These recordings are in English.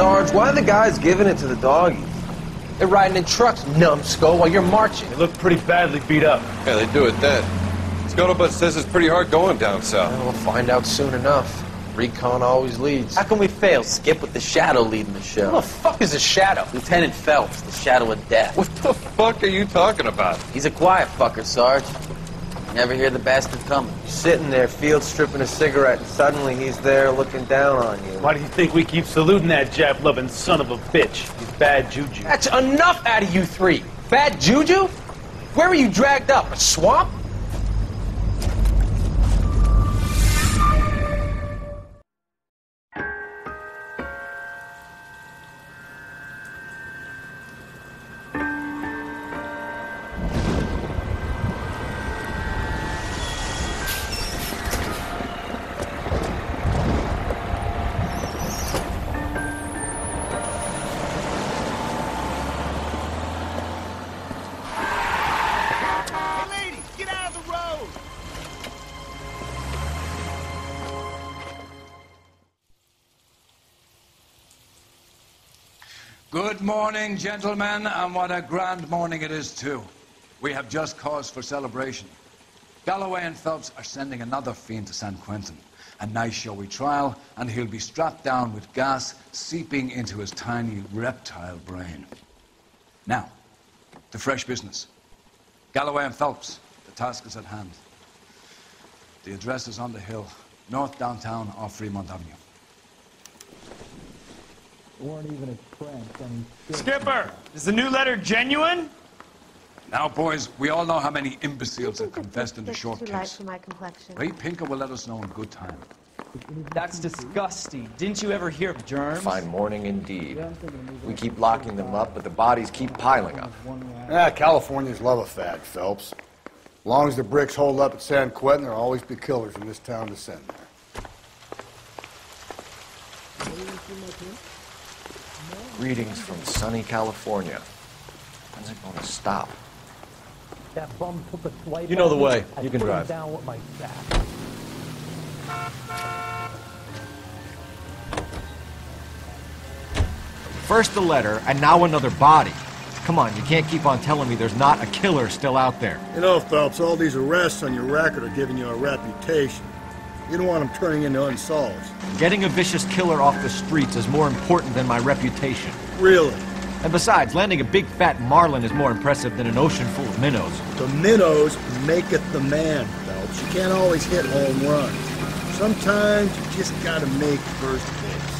Sarge, why are the guys giving it to the doggies? They're riding in trucks, numbskull, while you're marching. They look pretty badly beat up. Yeah, they do at that. Scuttlebutt says it's pretty hard going down south. Well, we'll find out soon enough. Recon always leads. How can we fail? Skip with the Shadow leading the show. Who the fuck is a Shadow? Lieutenant Phelps, the Shadow of Death. What the fuck are you talking about? He's a quiet fucker, Sarge. You never hear the bastard coming. You're sitting there, field stripping a cigarette, and suddenly he's there looking down on you. Why do you think we keep saluting that Jap-loving son of a bitch? He's bad juju. That's enough out of you three. Bad juju? Where were you dragged up? A swamp? Good morning, gentlemen, and what a grand morning it is, too. We have just cause for celebration. Galloway and Phelps are sending another fiend to San Quentin. A nice showy trial, and he'll be strapped down with gas seeping into his tiny reptile brain. Now, to fresh business. Galloway and Phelps, the task is at hand. The address is on the hill, north downtown off Fremont Avenue. Weren't even a prank. Skipper, is the new letter genuine? Now, boys, we all know how many imbeciles have confessed in the short too light case. for my complexion. Ray Pinker will let us know in good time. That's disgusting. Didn't you ever hear of germs? Fine morning indeed. We keep locking them up, but the bodies keep piling up. Californians love a fad, Phelps. As long as the bricks hold up at San Quentin, there'll always be killers in this town to send there. Greetings from sunny California. When's it going to stop? That bum took a swipe. You know the at me. way. I You can put him drive. down with my sack. First the letter, and now another body. Come on, you can't keep on telling me there's not a killer still out there. You know, Phelps, all these arrests on your record are giving you a reputation. You don't want them turning into unsolved. Getting a vicious killer off the streets is more important than my reputation. Really? And besides, landing a big fat marlin is more impressive than an ocean full of minnows. The minnows maketh the man, Phelps. You can't always hit home runs. Sometimes you just gotta make first base.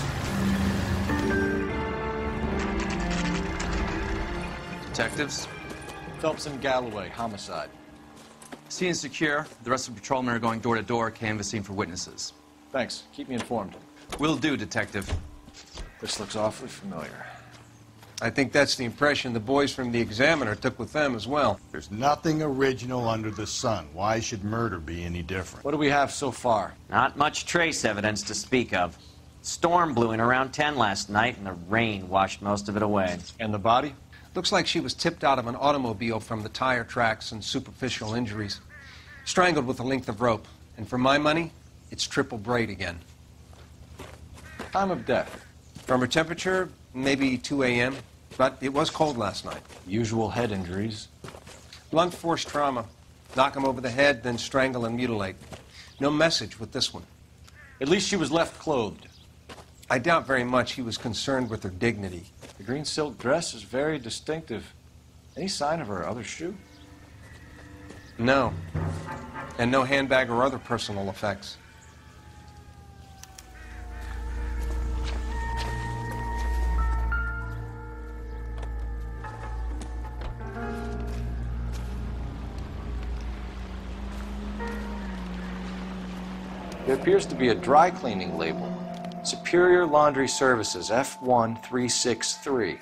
Detectives? Phelps and Galloway, homicide. Scene is secure. The rest of the patrolmen are going door to door, canvassing for witnesses. Thanks. Keep me informed. Will do, Detective. This looks awfully familiar. I think that's the impression the boys from the Examiner took with them as well. There's nothing original under the sun. Why should murder be any different? What do we have so far? Not much trace evidence to speak of. Storm blew in around 10 last night, and the rain washed most of it away. And the body? Looks like she was tipped out of an automobile from the tire tracks and superficial injuries. Strangled with a length of rope. And for my money, it's triple braid again. Time of death? From her temperature, maybe 2 a.m., but it was cold last night. Usual head injuries? Blunt force trauma. Knock him over the head, then strangle and mutilate. No message with this one. At least she was left clothed. I doubt very much he was concerned with her dignity. The green silk dress is very distinctive. Any sign of her other shoe? No. And no handbag or other personal effects. There appears to be a dry cleaning label. Superior Laundry Services, F1363.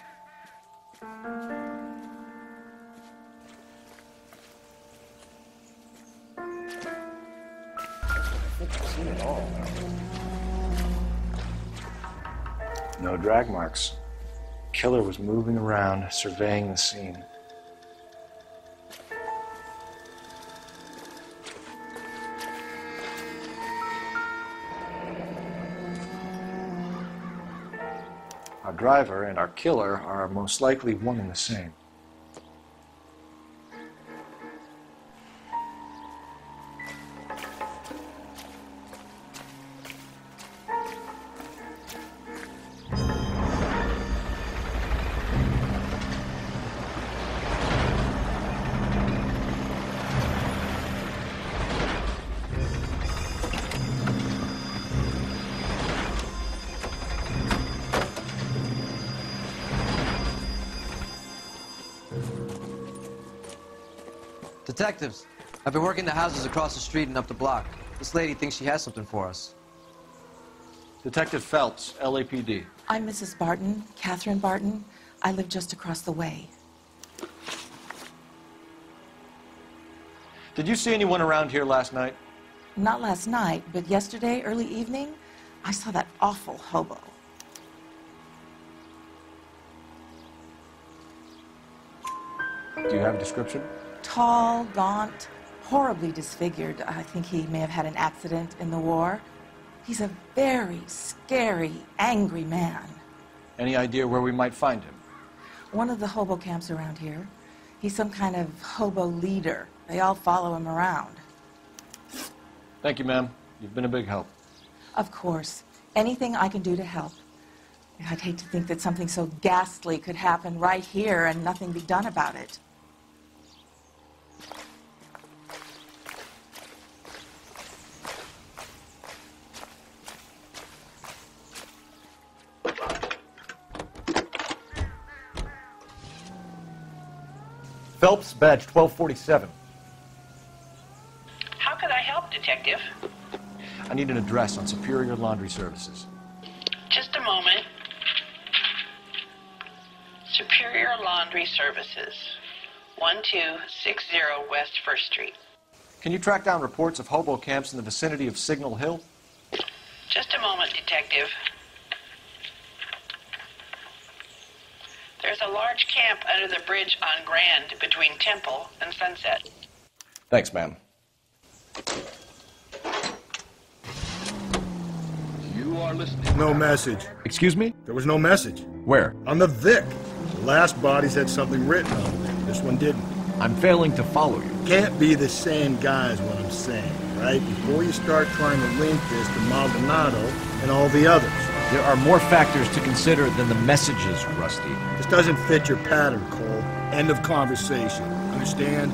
No drag marks. Killer was moving around, surveying the scene. A driver and our killer are most likely one and the same. Detectives, I've been working the houses across the street and up the block. This lady thinks she has something for us. Detective Phelps, LAPD. I'm Mrs. Barton, Catherine Barton. I live just across the way. Did you see anyone around here last night? Not last night, but yesterday, early evening, I saw that awful hobo. Do you have a description? Tall, gaunt, horribly disfigured. I think he may have had an accident in the war. He's a very scary, angry man. Any idea where we might find him? One of the hobo camps around here. He's some kind of hobo leader. They all follow him around. Thank you, ma'am. You've been a big help. Of course. Anything I can do to help. I'd hate to think that something so ghastly could happen right here and nothing be done about it. Phelps, badge 1247. How could I help, Detective? I need an address on Superior Laundry Services. Just a moment. Superior Laundry Services, 1260 West 1st Street. Can you track down reports of hobo camps in the vicinity of Signal Hill? Just a moment, Detective. There's a large camp under the bridge on Grand between Temple and Sunset. Thanks, ma'am. You are listening. No message. Excuse me? There was no message. Where? On the Vic. The last bodies had something written on them. This one didn't. I'm failing to follow you. Can't be the same guy is what I'm saying, right? Before you start trying to link this to Maldonado and all the others. There are more factors to consider than the messages, Rusty. This doesn't fit your pattern, Cole. End of conversation. Understand?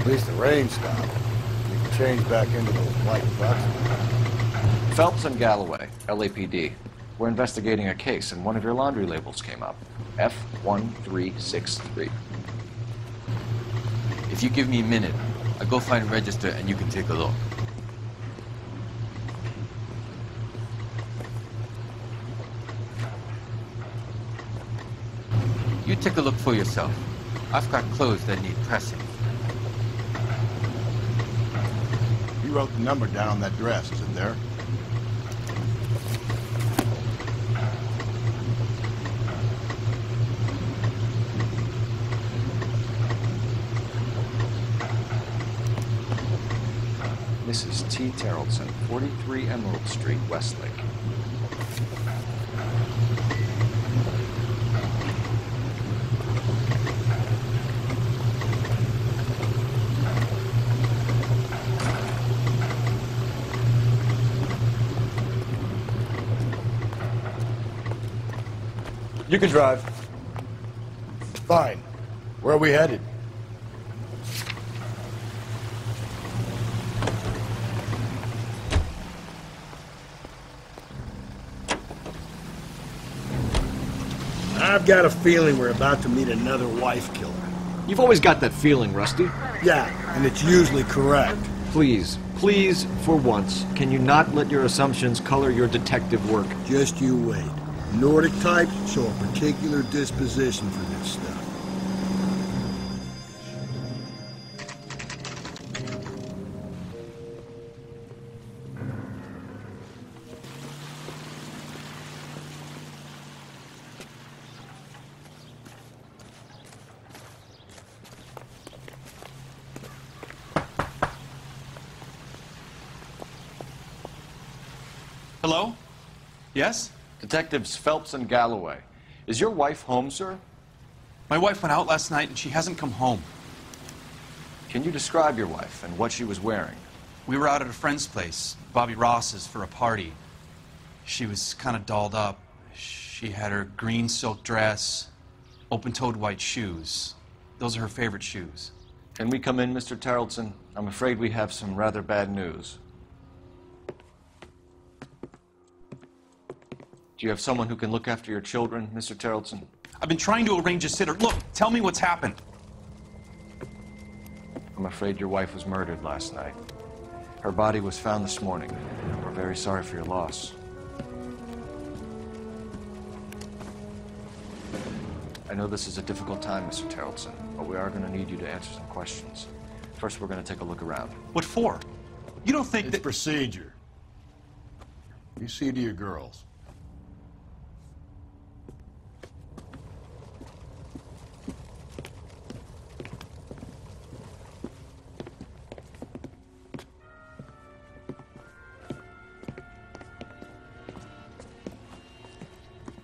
At least the rain stopped. We can change back into those white bucks. Phelps and Galloway, LAPD. We're investigating a case, and one of your laundry labels came up. F1363. If you give me a minute, I'll go find a register and you can take a look. You take a look for yourself. I've got clothes that need pressing. You wrote the number down on that dress, is it there? Mrs. T. Terrellson, 43 Emerald Street, Westlake. You can drive. Fine. Where are we headed? I've got a feeling we're about to meet another wife killer. You've always got that feeling, Rusty. Yeah, and it's usually correct. Please, please, for once, can you not let your assumptions color your detective work? Just you wait. Nordic types show a particular disposition for this stuff. Hello? Yes? Detectives Phelps and Galloway. Is your wife home, sir? My wife went out last night and she hasn't come home. Can you describe your wife and what she was wearing? We were out at a friend's place, Bobby Ross's, for a party. She was kind of dolled up. She had her green silk dress, open-toed white shoes. Those are her favorite shoes. Can we come in, Mr. Tarleton? I'm afraid we have some rather bad news. Do you have someone who can look after your children, Mr. Tarleton? I've been trying to arrange a sitter. Look, tell me what's happened. I'm afraid your wife was murdered last night. Her body was found this morning. We're very sorry for your loss. I know this is a difficult time, Mr. Tarleton, but we are going to need you to answer some questions. First, we're going to take a look around. What for? You don't think It's procedure. You see to your girls.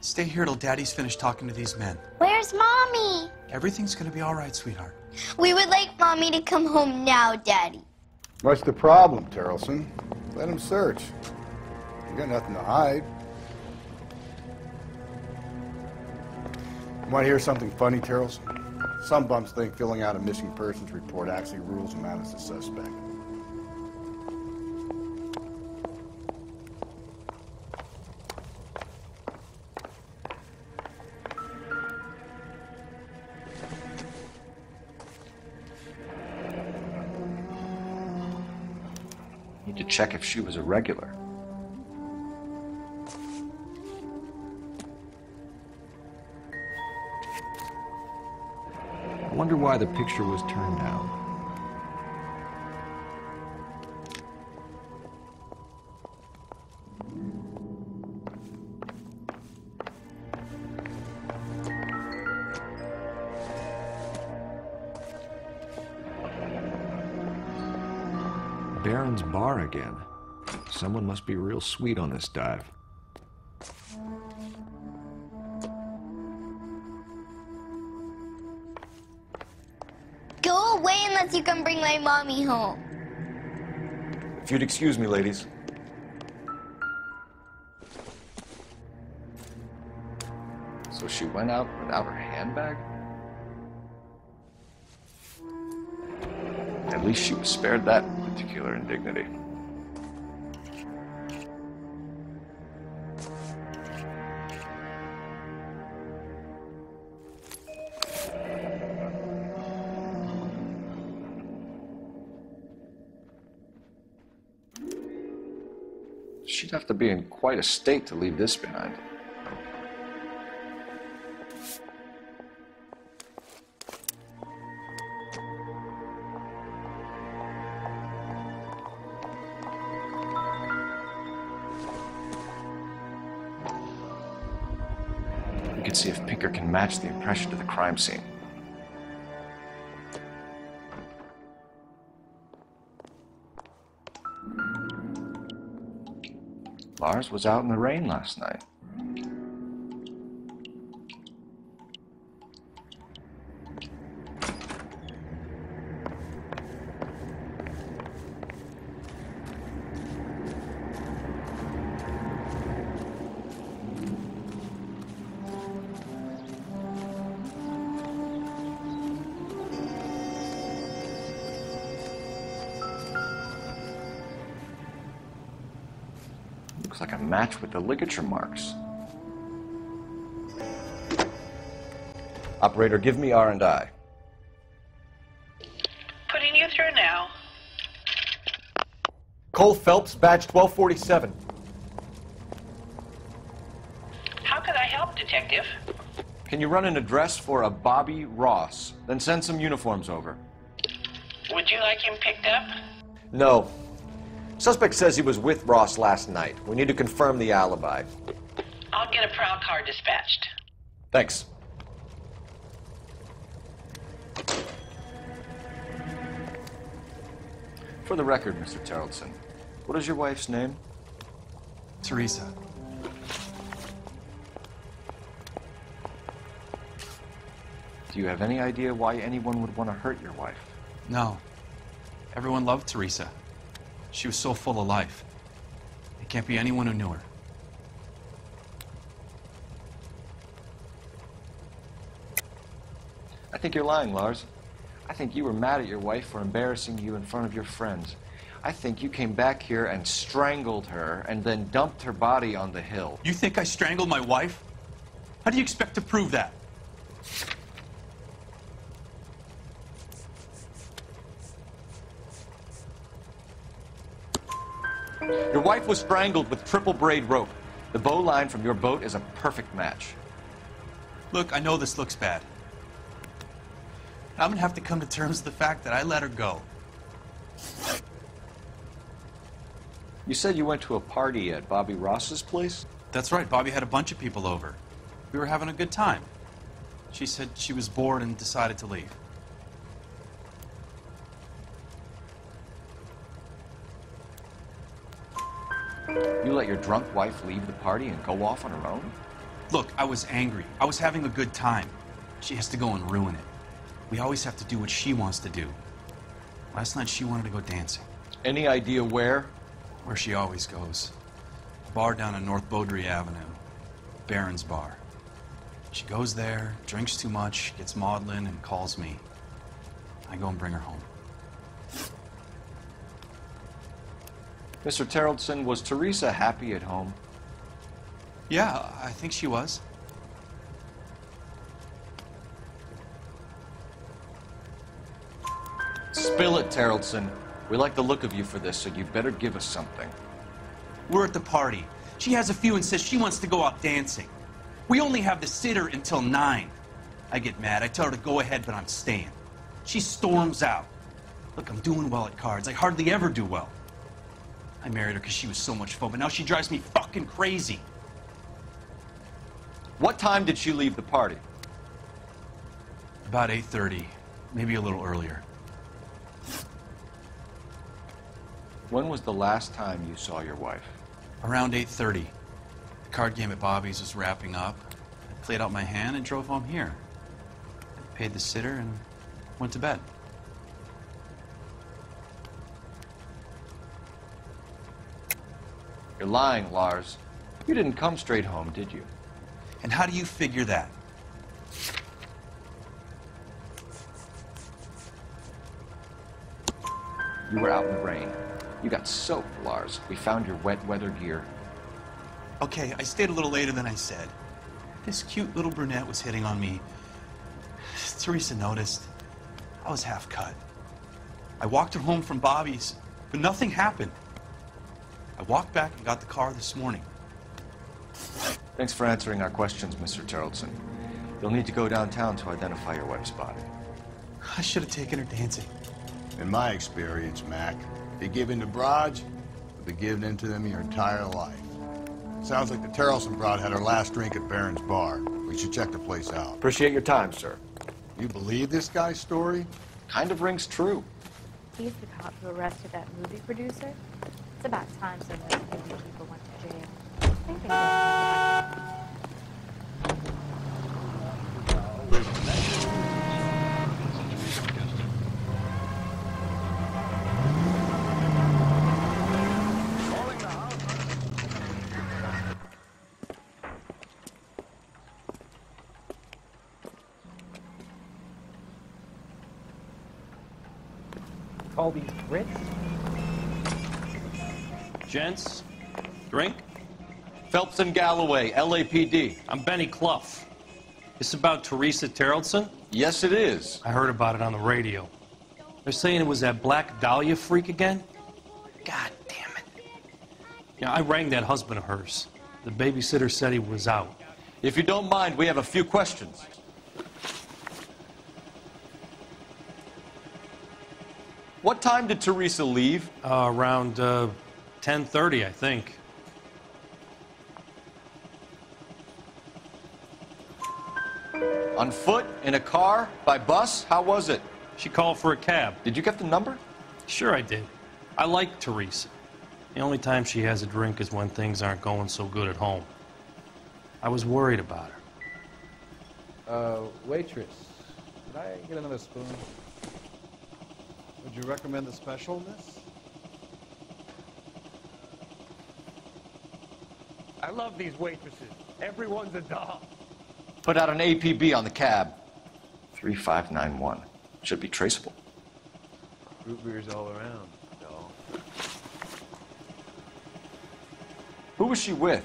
Stay here till Daddy's finished talking to these men. Where's Mommy? Everything's gonna be all right, sweetheart. We would like Mommy to come home now, Daddy. What's the problem, Tarleton? Let him search. You got nothing to hide. Want to hear something funny, Tarleton? Some bums think filling out a missing persons report actually rules him out as a suspect. Need to check if she was a regular. I wonder why the picture was turned down. Baron's bar again. Someone must be real sweet on this dive. Go away unless you can bring my Mommy home. If you'd excuse me, ladies. So she went out without her handbag? At least she was spared that particular indignity. She'd have to be in quite a state to leave this behind. We can see if Pinker can match the impression to the crime scene. Lars was out in the rain last night. Looks like a match with the ligature marks. Operator, give me R&I. Putting you through now. Cole Phelps, badge 1247. How could I help, Detective? Can you run an address for a Bobby Ross? Then send some uniforms over. Would you like him picked up? No. Suspect says he was with Ross last night. We need to confirm the alibi. I'll get a prowl car dispatched. Thanks. For the record, Mr. Tarleton, what is your wife's name? Teresa. Do you have any idea why anyone would want to hurt your wife? No. Everyone loved Teresa. She was so full of life. There can't be anyone who knew her. I think you're lying, Lars. I think you were mad at your wife for embarrassing you in front of your friends. I think you came back here and strangled her and then dumped her body on the hill. You think I strangled my wife? How do you expect to prove that? Your wife was strangled with triple braid rope. The bow line from your boat is a perfect match. Look, I know this looks bad. I'm gonna have to come to terms with the fact that I let her go. You said you went to a party at Bobby Ross's place? That's right, Bobby had a bunch of people over. We were having a good time. She said she was bored and decided to leave. You let your drunk wife leave the party and go off on her own? Look, I was angry. I was having a good time. She has to go and ruin it. We always have to do what she wants to do. Last night she wanted to go dancing. Any idea where? Where she always goes. A bar down on North Beaudry Avenue. Baron's Bar. She goes there, drinks too much, gets maudlin, and calls me. I go and bring her home. Mr. Terrellson, was Teresa happy at home? Yeah, I think she was. Spill it, Terrellson. We like the look of you for this, so you better give us something. We're at the party. She has a few and says she wants to go out dancing. We only have the sitter until 9. I get mad. I tell her to go ahead, but I'm staying. She storms out. Look, I'm doing well at cards. I hardly ever do well. I married her because she was so much fun, but now she drives me fucking crazy. What time did she leave the party? About 8:30, maybe a little earlier. When was the last time you saw your wife? Around 8:30. The card game at Bobby's was wrapping up. I played out my hand and drove home here. I paid the sitter and went to bed. You're lying, Lars. You didn't come straight home, did you? And how do you figure that? You were out in the rain. You got soaked, Lars. We found your wet weather gear. Okay, I stayed a little later than I said. This cute little brunette was hitting on me. Teresa noticed. I was half cut. I walked her home from Bobby's, but nothing happened. I walked back and got the car this morning. Thanks for answering our questions, Mr. Terrellson. You'll need to go downtown to identify your wife's body. I should have taken her dancing. In my experience, Mac, if you give in to broads, you'll be giving in to them your entire life. Sounds like the Terrellson broad had her last drink at Baron's Bar. We should check the place out. Appreciate your time, sir. You believe this guy's story? Kind of rings true. He's the cop who arrested that movie producer. It's about time some of those movie people went to jail. I think they did. All these Brits? Gents, drink? Phelps and Galloway, LAPD. I'm Benny Clough. This about Teresa Terrellson? Yes, it is. I heard about it on the radio. They're saying it was that Black Dahlia freak again? God damn it. Yeah, I rang that husband of hers. The babysitter said he was out. If you don't mind, we have a few questions. What time did Teresa leave? Around 10:30, I think. On foot? In a car? By bus? How was it? She called for a cab. Did you get the number? Sure I did. I like Teresa. The only time she has a drink is when things aren't going so good at home. I was worried about her. Waitress, could I get another spoon? Would you recommend the special, miss? I love these waitresses. Everyone's a doll. Put out an APB on the cab. 3591. Should be traceable. Root beers all around, doll. Who was she with?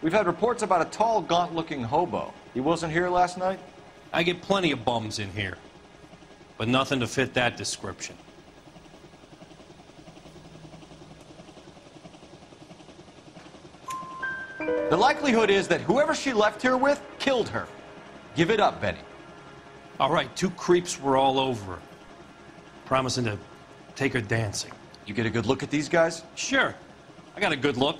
We've had reports about a tall, gaunt-looking hobo. He wasn't here last night? I get plenty of bums in here, but nothing to fit that description. The likelihood is that whoever she left here with killed her. Give it up, Benny. All right, 2 creeps were all over her, promising to take her dancing. You get a good look at these guys? Sure. I got a good look.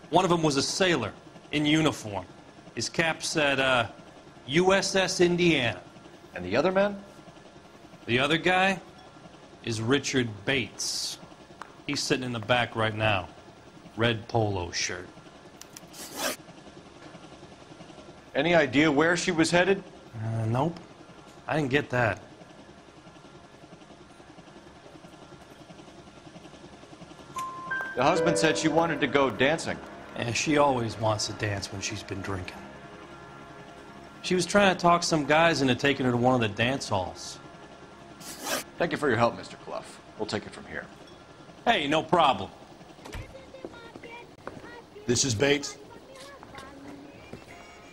One of them was a sailor in uniform. His cap said, USS Indiana. And the other man? The other guy is Richard Bates. He's sitting in the back right now. Red polo shirt. Any idea where she was headed? Nope. I didn't get that. The husband said she wanted to go dancing. And she always wants to dance when she's been drinking. She was trying to talk some guys into taking her to one of the dance halls. Thank you for your help, Mr. Clough. We'll take it from here. Hey, no problem. This is Bates.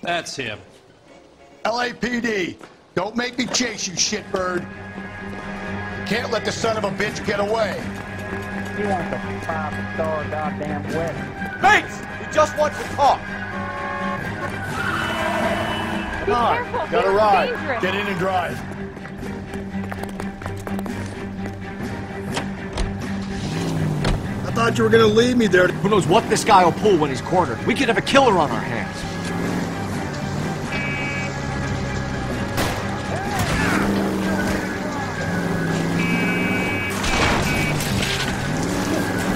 That's him. LAPD, don't make me chase you, shitbird. Can't let the son of a bitch get away. You want the 5-star goddamn wedding. Bates! He just wants to talk. Come on, careful, got a this is ride. dangerous. Get in and drive. I thought you were gonna leave me there. Who knows what this guy will pull when he's cornered? We could have a killer on our hands.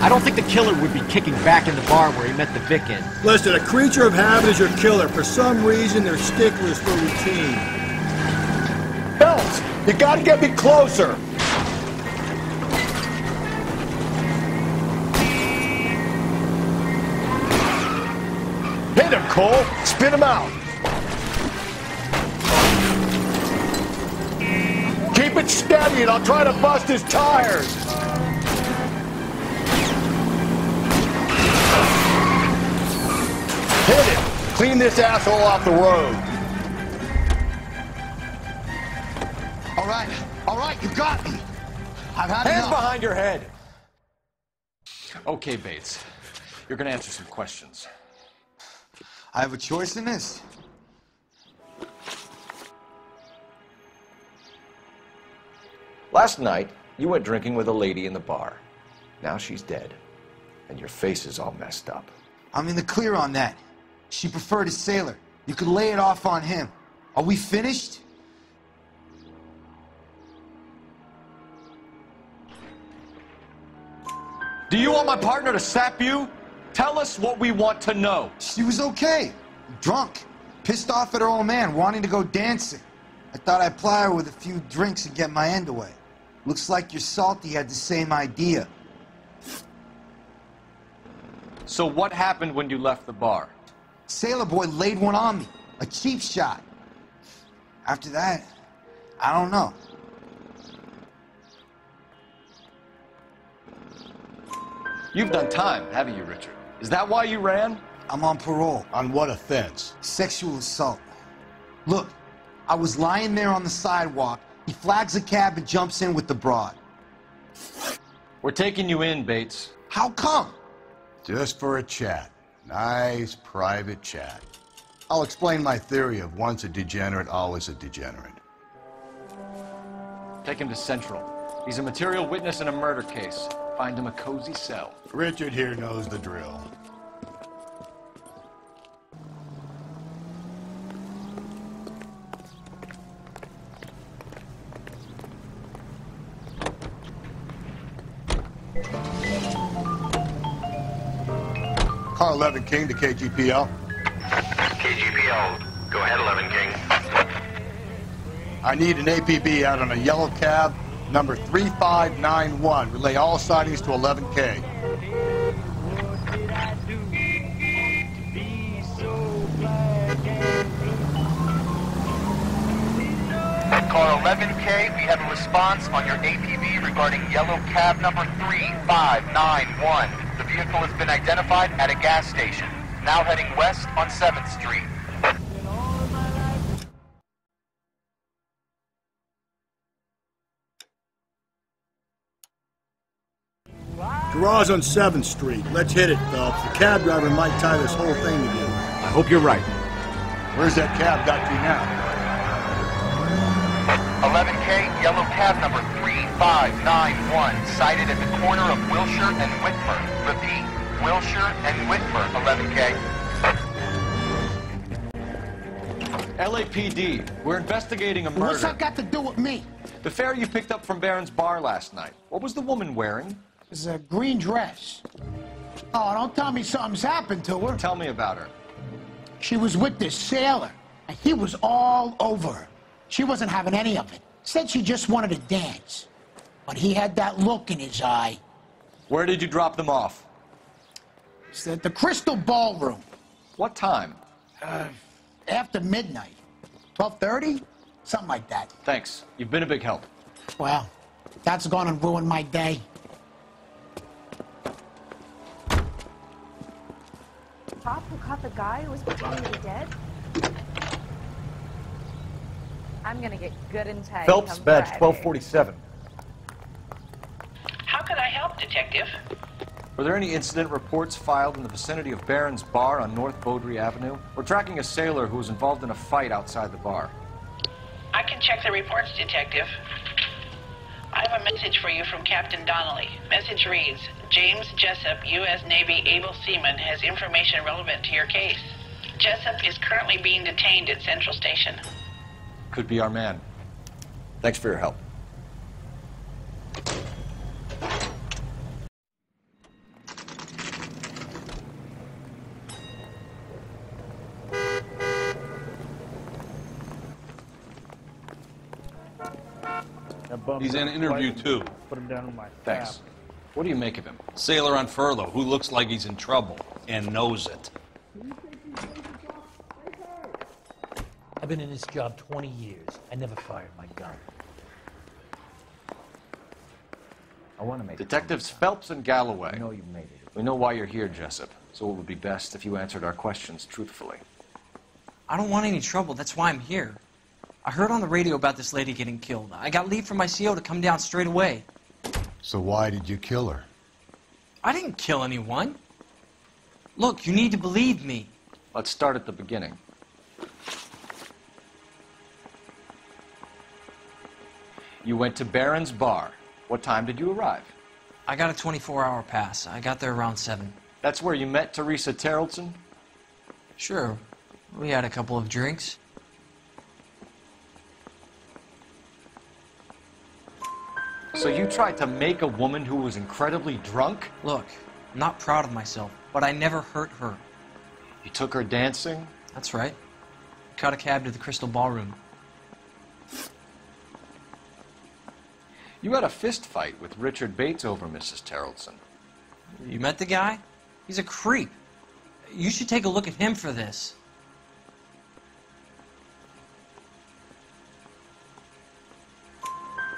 I don't think the killer would be kicking back in the bar where he met the Vic in. Listen, a creature of habit is your killer. For some reason, they're sticklers for routine. Belts, you gotta get me closer. Hit him, Cole. Spin him out. Keep it steady and I'll try to bust his tires. Hit it! Clean this asshole off the road. All right, you got me. I've had Hands enough. behind your head. Okay, Bates. You're gonna answer some questions. I have a choice in this. Last night, you went drinking with a lady in the bar. Now she's dead, and your face is all messed up. I'm in the clear on that. She preferred a sailor. You could lay it off on him. Are we finished? Do you want my partner to sap you? Tell us what we want to know. She was okay. Drunk. Pissed off at her old man, wanting to go dancing. I thought I'd ply her with a few drinks and get my end away. Looks like your salty had the same idea. So what happened when you left the bar? Sailor boy laid one on me. A cheap shot. After that, I don't know. You've done time, haven't you, Richard? Is that why you ran? I'm on parole. On what offense? Sexual assault. Look, I was lying there on the sidewalk. He flags a cab and jumps in with the broad. We're taking you in, Bates. How come? Just for a chat. Nice private chat. I'll explain my theory of once a degenerate, always a degenerate. Take him to Central. He's a material witness in a murder case. Find him a cozy cell. Richard here knows the drill. Car 11 King to KGPL. KGPL. Go ahead, 11 King. I need an APB out on a yellow cab, number 3591. Relay all sightings to 11K. Car 11K, we have a response on your APB regarding yellow cab number 3591. The vehicle has been identified at a gas station, now heading west on 7th Street. Garage on 7th Street. Let's hit it, Phelps. The cab driver might tie this whole thing together. I hope you're right. Where's that cab got to now? 11K, yellow cab number 3591, sighted at the corner of Wilshire and Whitmer. Repeat, Wilshire and Whitmer, 11K. LAPD, we're investigating a murder. What's that got to do with me? The fare you picked up from Barron's bar last night. What was the woman wearing? It's a green dress. Oh, don't tell me something's happened to her. Tell me about her. She was with this sailor, and he was all over her. She wasn't having any of it. Said she just wanted to dance. But he had that look in his eye. Where did you drop them off? It's at the Crystal Ballroom. What time? After midnight. 12:30? Something like that. Thanks. You've been a big help. Well, that's gonna ruin my day. Cop who caught the guy who was pretending to be dead? I'm gonna get good and tight. Phelps, badge 1247. How can I help, Detective? Were there any incident reports filed in the vicinity of Barron's bar on North Beaudry Avenue? We're tracking a sailor who was involved in a fight outside the bar. I can check the reports, Detective. I have a message for you from Captain Donnelly. Message reads, James Jessup, U.S. Navy able seaman, has information relevant to your case. Jessup is currently being detained at Central Station. Could be our man. Thanks for your help. He's in interview too. Put him down in my Thanks. cab. What do you make of him? Sailor on furlough who looks like he's in trouble and knows it. I've been in this job 20 years. I never fired my gun. I want to make Detectives Phelps and Galloway. I know you made it. We know why you're here, Jessup, so it would be best if you answered our questions truthfully. I don't want any trouble. That's why I'm here. I heard on the radio about this lady getting killed. I got leave from my CO to come down straight away. So why did you kill her? I didn't kill anyone. Look, you need to believe me. Let's start at the beginning. You went to Barron's bar. What time did you arrive? I got a 24-hour pass. I got there around 7. That's where you met Teresa Terrelson? Sure. We had a couple of drinks. So you tried to make a woman who was incredibly drunk? Look, I'm not proud of myself, but I never hurt her. You took her dancing? That's right. Caught a cab to the Crystal Ballroom. You had a fist fight with Richard Bates over Mrs. Terrelson. You met the guy? He's a creep. You should take a look at him for this.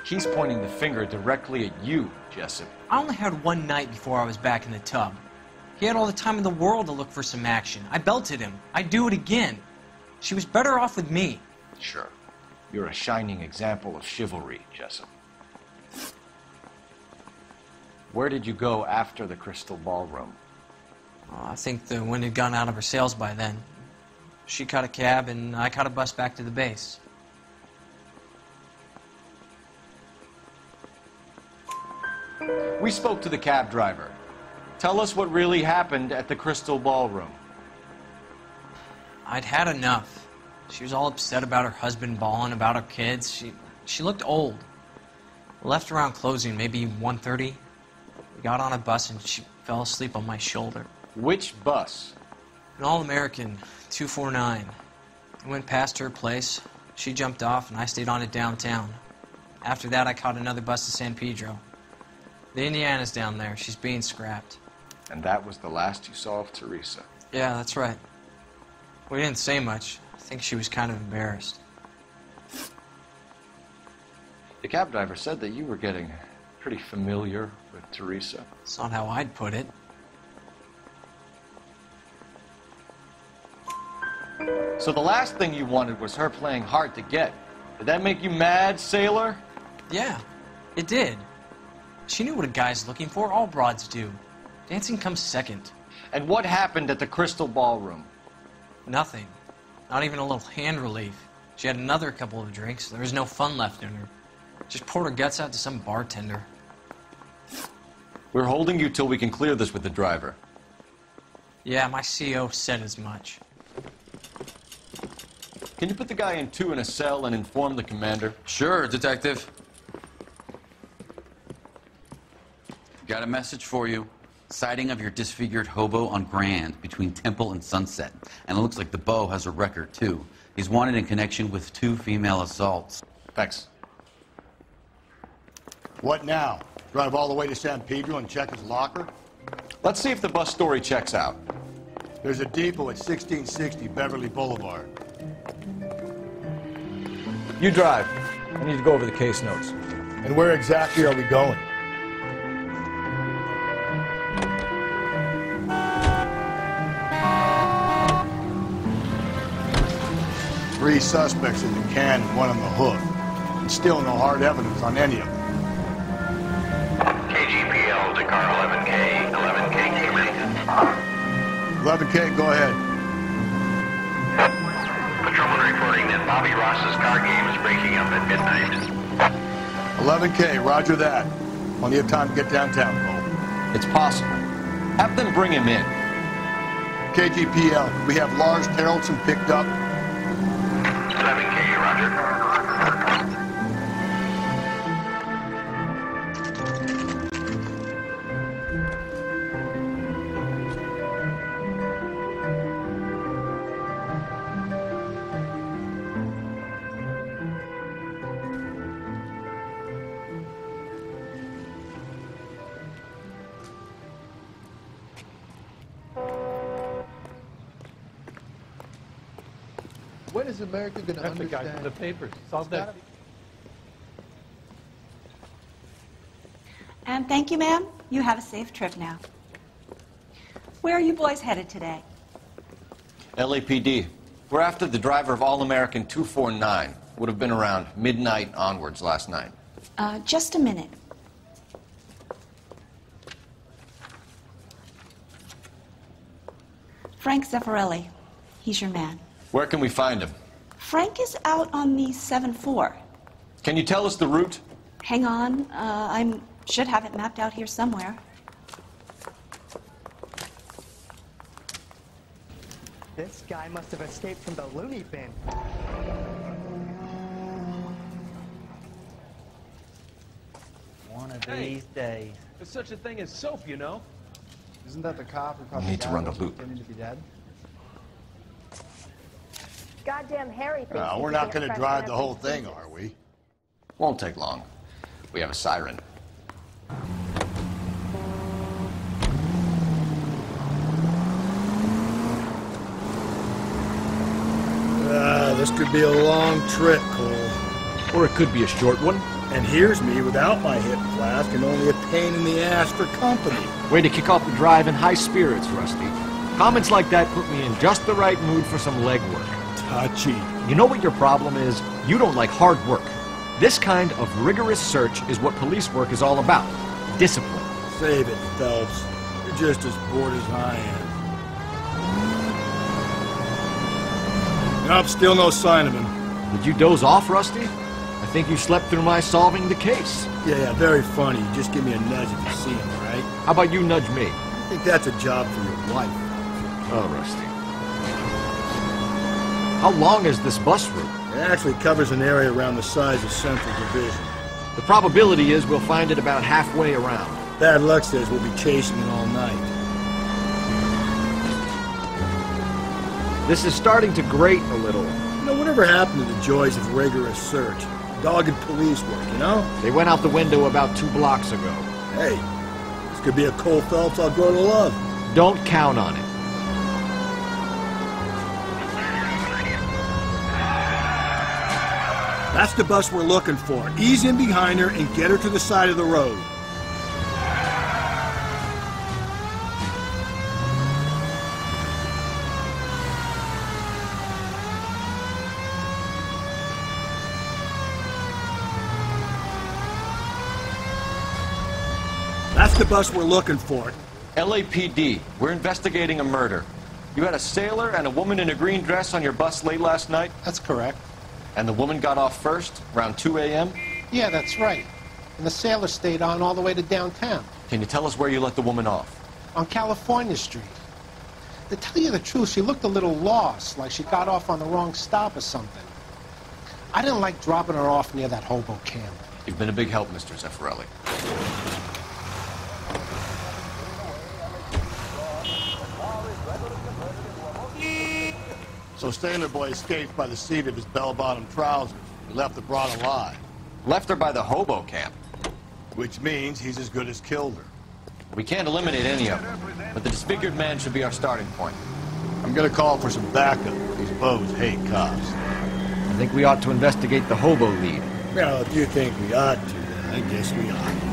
He's pointing the finger directly at you, Jessup. I only had one night before I was back in the tub. He had all the time in the world to look for some action. I belted him. I'd do it again. She was better off with me. Sure. You're a shining example of chivalry, Jessup. Where did you go after the Crystal Ballroom? I think the wind had gone out of her sails by then. She caught a cab, and I caught a bus back to the base. We spoke to the cab driver. Tell us what really happened at the Crystal Ballroom. I'd had enough. She was all upset about her husband bawling about her kids. She looked old. Left around closing, maybe 1:30. We got on a bus and she fell asleep on my shoulder. Which bus? An All-American 249. I went past her place. She jumped off, and I stayed on it downtown. After that, I caught another bus to San Pedro. The Indiana's down there. She's being scrapped. And that was the last you saw of Teresa? Yeah, that's right. We didn't say much. I think she was kind of embarrassed. The cab driver said that you were getting pretty familiar with Teresa. It's not how I'd put it. So the last thing you wanted was her playing hard to get. Did that make you mad, sailor? Yeah, it did. She knew what a guy's looking for. All broads do. Dancing comes second. And what happened at the Crystal Ballroom? Nothing. Not even a little hand relief. She had another couple of drinks. There was no fun left in her. Just poured her guts out to some bartender. We're holding you till we can clear this with the driver. Yeah, my CO said as much. Can you put the guy in 2 in a cell and inform the commander? Sure, Detective. Got a message for you. Sighting of your disfigured hobo on Grand between Temple and Sunset. And it looks like the Beau has a record, too. He's wanted in connection with 2 female assaults. Thanks. What now? Drive all the way to San Pedro and check his locker? Let's see if the bus story checks out. There's a depot at 1660 Beverly Boulevard. You drive. I need to go over the case notes. And where exactly are we going? Three suspects in the can and 1 on the hook. And still no hard evidence on any of them. KGPL to car 11K. 11K, can you read? 11K, go ahead. Patrolman reporting that Bobby Ross's car game is breaking up at midnight. 11K, roger that. Plenty of time to get downtown, Cole. It's possible. Have them bring him in. KGPL, we have Lars Terrelson picked up. 11K, roger. When is America going to That's the understand? guy from the papers. It's all that. And thank you, ma'am. You have a safe trip now. Where are you boys headed today? LAPD. We're after the driver of All-American 249. Would have been around midnight onwards last night. Just a minute. Frank Zeffirelli. He's your man. Where can we find him? Frank is out on the 7-4. Can you tell us the route? Hang on. I should have it mapped out here somewhere. This guy must have escaped from the loony bin. One of these days. There's such a thing as soap, you know. Isn't that the cop who caught We need the to guy run the who's loop. pretending to be dead? Goddamn Harry thinks he We're can not get going to fresh drive the whenever whole he thing, pleases. are we? Won't take long. We have a siren. This could be a long trip, Cole. Or it could be a short one. And here's me without my hip flask and only a pain in the ass for company. Way to kick off the drive in high spirits, Rusty. Comments like that put me in just the right mood for some legwork. Touchy. You know what your problem is? You don't like hard work. This kind of rigorous search is what police work is all about. Discipline. Save it, Phelps. You're just as bored as I am. Nope, still no sign of him. Did you doze off, Rusty? I think you slept through my solving the case. Yeah, very funny. You just give me a nudge if you see him, all right? How about you nudge me? I think that's a job for your wife. Oh, Rusty. How long is this bus route? It actually covers an area around the size of Central Division. The probability is we'll find it about halfway around. Bad luck says we'll be chasing it all night. This is starting to grate a little. You know, whatever happened to the joys of rigorous search? Dogged police work, you know? They went out the window about 2 blocks ago. Hey, this could be a Cole Phelps I'll grow to love. Don't count on it. That's the bus we're looking for. Ease in behind her and get her to the side of the road. That's the bus we're looking for. LAPD, we're investigating a murder. You had a sailor and a woman in a green dress on your bus late last night? That's correct. And the woman got off first, around 2 a.m.? Yeah, that's right. And the sailor stayed on all the way to downtown. Can you tell us where you let the woman off? On California Street. To tell you the truth, she looked a little lost, like she got off on the wrong stop or something. I didn't like dropping her off near that hobo camp. You've been a big help, Mr. Zeffirelli. So Sailor Boy escaped by the seat of his bell-bottom trousers. He left the broad alive. Left her by the hobo camp. Which means he's as good as killed her. We can't eliminate any of them, but the disfigured man should be our starting point. I'm gonna call for some backup. These bows hate cops. I think we ought to investigate the hobo lead. Well, if you think we ought to, then I guess we ought.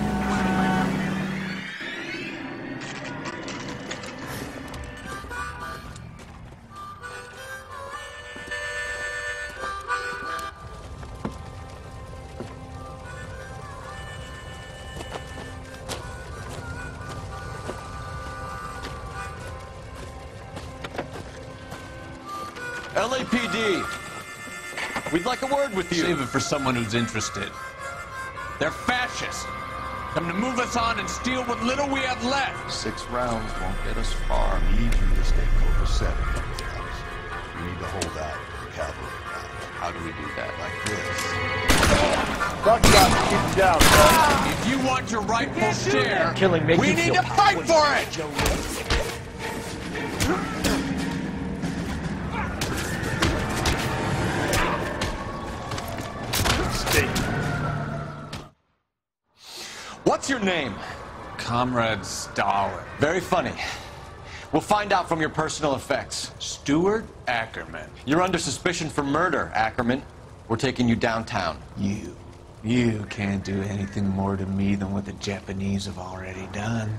LAPD, we'd like a word with you. Save it for someone who's interested. They're fascists. Come to move us on and steal what little we have left. 6 rounds won't get us far. I need you to stay copacetic. You need to hold out the cavalry round. How do we do that? Like this. Talk about it. Keep it down, bud. If you want your rightful share, Killing makes we you need feel to fight for it! What's your name? Comrade Stalin. Very funny. We'll find out from your personal effects. Stuart Ackerman. You're under suspicion for murder, Ackerman. We're taking you downtown. You can't do anything more to me than what the Japanese have already done.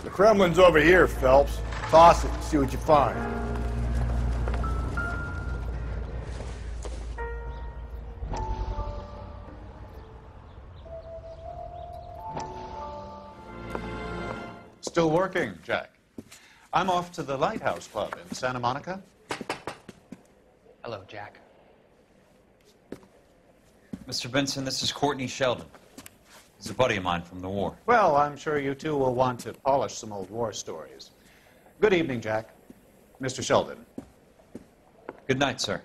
The Kremlin's over here, Phelps. Toss it and see what you find. Still working, Jack. I'm off to the Lighthouse Club in Santa Monica. Hello, Jack. Mr. Benson, this is Courtney Sheldon. He's a buddy of mine from the war. Well, I'm sure you two will want to polish some old war stories. Good evening, Jack. Mr. Sheldon. Good night, sir.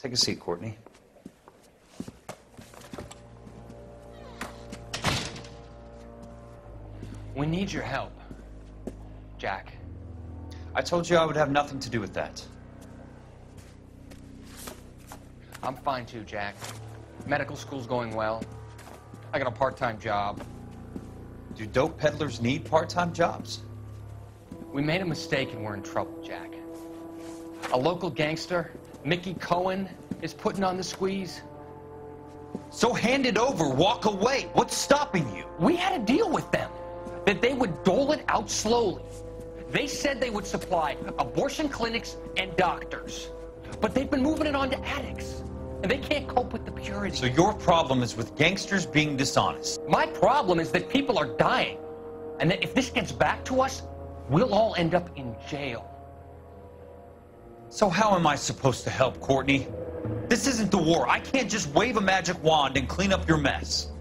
Take a seat, Courtney. We need your help, Jack. I told you I would have nothing to do with that. I'm fine too, Jack. Medical school's going well. I got a part-time job. Do dope peddlers need part-time jobs? We made a mistake and we're in trouble, Jack. A local gangster, Mickey Cohen, is putting on the squeeze. So hand it over, walk away. What's stopping you? We had a deal with them that they would dole it out slowly. They said they would supply abortion clinics and doctors, but they've been moving it on to addicts. And they can't cope with the purity. So your problem is with gangsters being dishonest. My problem is that people are dying. And that if this gets back to us, we'll all end up in jail. So how am I supposed to help, Courtney? This isn't the war. I can't just wave a magic wand and clean up your mess.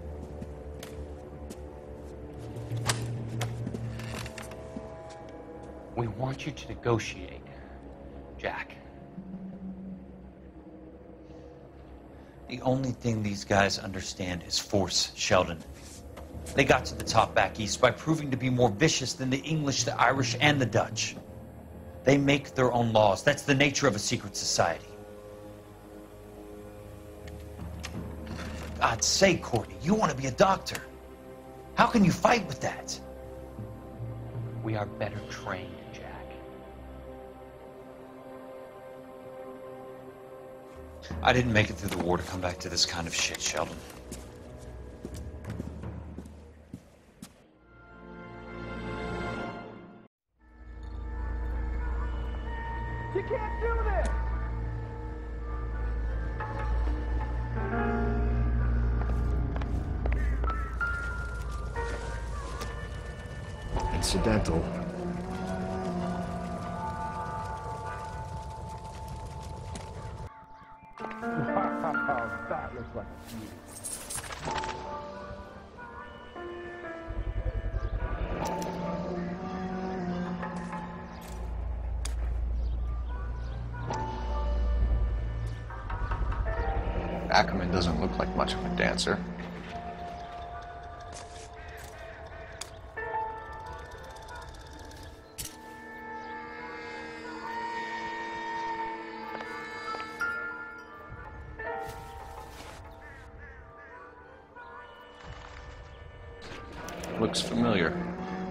We want you to negotiate, Jack. The only thing these guys understand is force, Sheldon. They got to the top back east by proving to be more vicious than the English, the Irish, and the Dutch. They make their own laws. That's the nature of a secret society. God's sake, Courtney, you want to be a doctor. How can you fight with that? We are better trained, Jack. I didn't make it through the war to come back to this kind of shit, Sheldon. You can't do this! Incidental. Wow, that looks like a beauty. Ackerman doesn't look like much of a dancer. Looks familiar.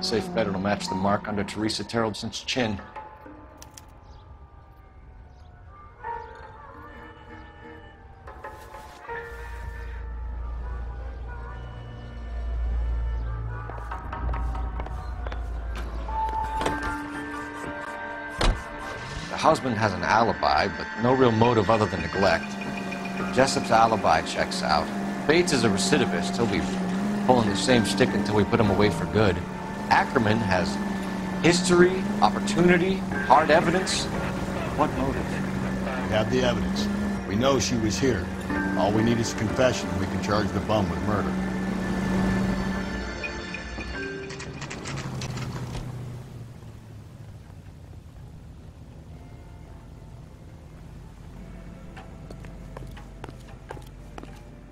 Safe bet it'll match the mark under Teresa Terrelson's chin. The husband has an alibi, but no real motive other than neglect. Jessup's alibi checks out. Bates is a recidivist. He'll be pulling the same stick until we put him away for good. Ackerman has history, opportunity, hard evidence. What motive? We have the evidence. We know she was here. All we need is a confession, and we can charge the bum with murder.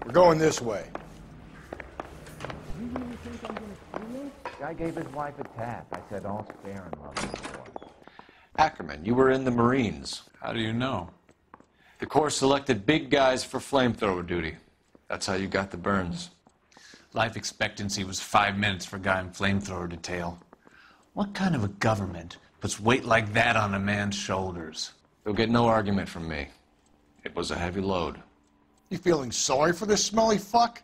We're going this way. Guy gave his wife a tap. I said all's fair in love and war. Ackerman, you were in the Marines. How do you know? The Corps selected big guys for flamethrower duty. That's how you got the burns. Life expectancy was 5 minutes for a guy in flamethrower detail. What kind of a government puts weight like that on a man's shoulders? You'll get no argument from me. It was a heavy load. You feeling sorry for this smelly fuck?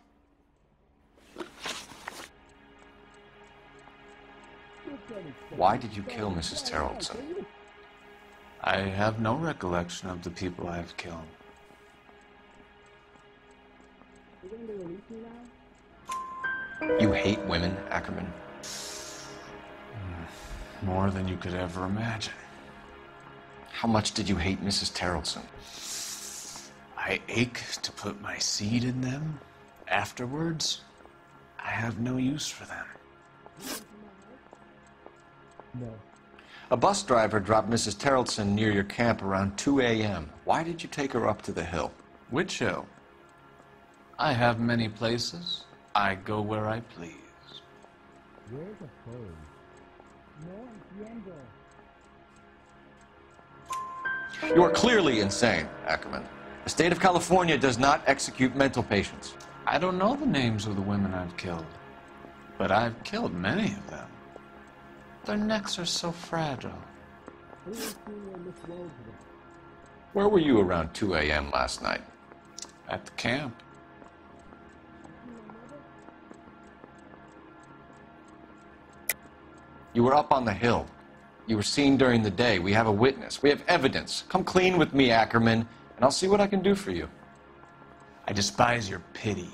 Why did you kill Mrs. Terrelson? I have no recollection of the people I have killed. You hate women, Ackerman? More than you could ever imagine. How much did you hate Mrs. Terrelson? I ache to put my seed in them. Afterwards, I have no use for them. No. A bus driver dropped Mrs. Terrelson near your camp around 2 a.m. Why did you take her up to the hill? Which hill? I have many places. I go where I please. Where's the phone? No entiendo. You are clearly insane, Ackerman. The state of California does not execute mental patients. I don't know the names of the women I've killed, but I've killed many of them. Their necks are so fragile. Where were you around 2 a.m. last night? At the camp. You were up on the hill. You were seen during the day. We have a witness. We have evidence. Come clean with me, Ackerman, and I'll see what I can do for you. I despise your pity.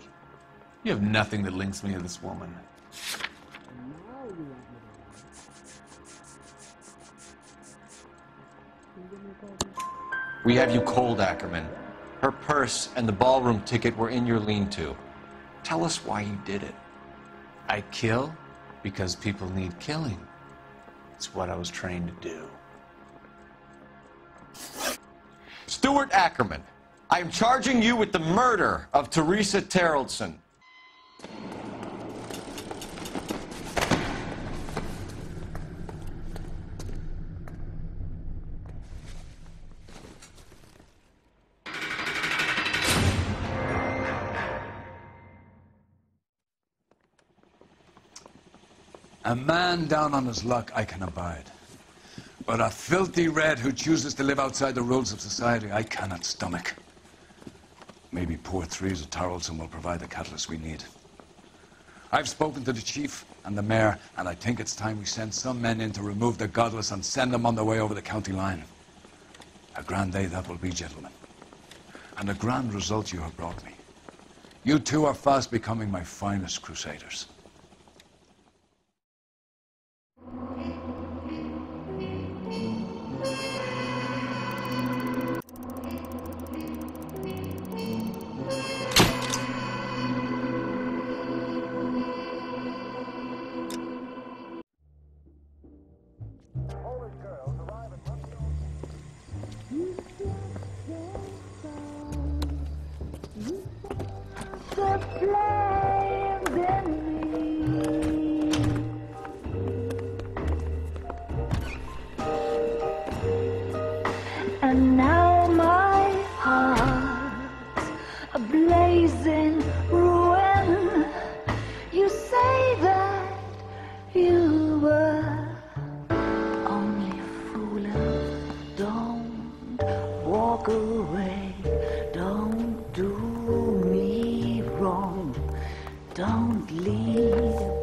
You have nothing that links me to this woman. We have you cold, Ackerman. Her purse and the ballroom ticket were in your lean-to. Tell us why you did it. I kill because people need killing. It's what I was trained to do. Stuart Ackerman, I am charging you with the murder of Teresa Terrellson. A man down on his luck I can abide. But a filthy red who chooses to live outside the rules of society I cannot stomach. Maybe poor Teresa Terrellson will provide the catalyst we need. I've spoken to the chief and the mayor, and I think it's time we send some men in to remove the godless and send them on their way over the county line. A grand day that will be, gentlemen. And a grand result you have brought me. You two are fast becoming my finest crusaders. And now my heart's a blazing ruin. You say that you were only fooling. Don't walk away. Don't do me wrong. Don't leave